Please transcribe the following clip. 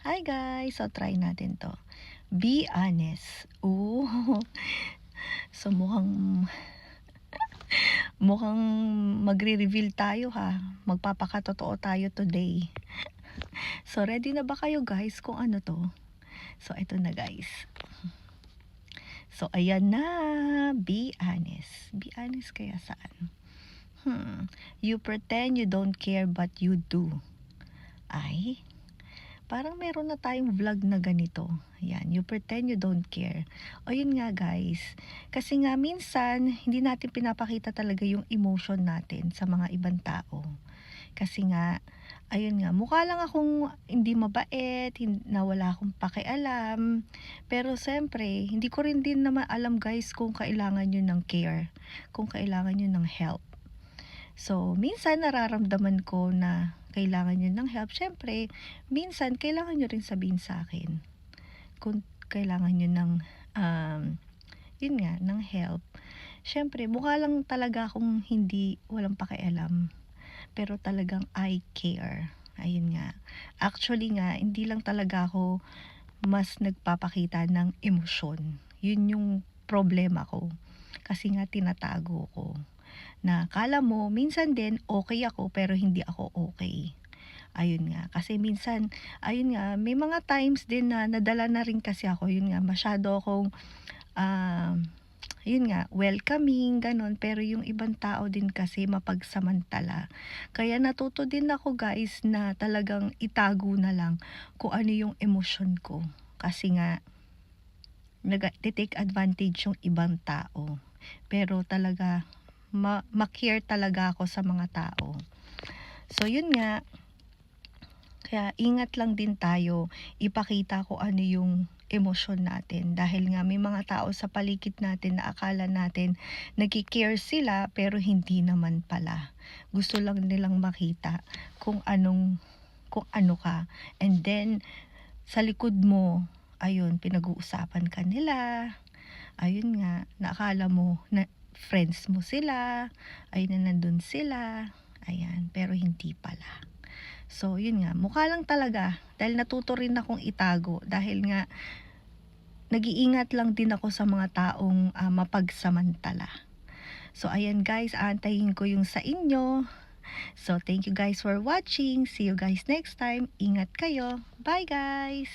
Hi guys! So try natin 'to. Be honest. So mukhang magre-reveal tayo ha. Magpapakatotoo tayo today. So ready na ba kayo guys kung ano 'to? So ito na guys. So ayan na, be honest. Be honest kaya saan? You pretend you don't care but you do. Ay, parang meron na tayong vlog na ganito. Yan, you pretend you don't care. O yun nga guys, kasi nga minsan hindi natin pinapakita talaga yung emotion natin sa mga ibang tao. Kasi nga, ayun nga, mukha lang akong hindi mabait, na wala akong pakialam. Pero siyempre, hindi ko rin din naman alam guys kung kailangan nyo ng care, kung kailangan nyo ng help. So, minsan nararamdaman ko na kailangan nyo ng help. Siyempre, minsan kailangan nyo rin sabihin sa akin kung kailangan nyo ng, yun nga, ng help. Siyempre, mukha lang talaga akong hindi, walang pakialam. Pero talagang I care. Ayun nga. Actually nga, hindi lang talaga ako mas nagpapakita ng emosyon. Yun yung problema ko. Kasi nga tinatago ko. Na kala mo, minsan din okay ako pero hindi ako okay. Ayun nga, kasi minsan, ayun nga, may mga times din na nadala na rin kasi ako, yun nga, masyado akong, yun nga, welcoming, ganon, pero yung ibang tao din kasi mapagsamantala. Kaya natuto din ako guys na talagang itago na lang kung ano yung emosyon ko. Kasi nga, nag-take advantage yung ibang tao. Pero talaga, ma-care talaga ako sa mga tao. So yun nga, kaya ingat lang din tayo ipakita ko ano yung emosyon natin. Dahil nga may mga tao sa paligid natin na akala natin nagki-care sila pero hindi naman pala. Gusto lang nilang makita kung ano ka. And then sa likod mo, ayun, pinag-uusapan ka nila. Ayun nga, nakala mo na friends mo sila, ayun na nandun sila, ayan, pero hindi pala. So, yun nga, mukha lang talaga, dahil natuto rin akong itago, dahil nga, nag-iingat lang din ako sa mga taong mapagsamantala. So, ayan guys, aantayin ko yung sa inyo. So, thank you guys for watching. See you guys next time. Ingat kayo. Bye guys!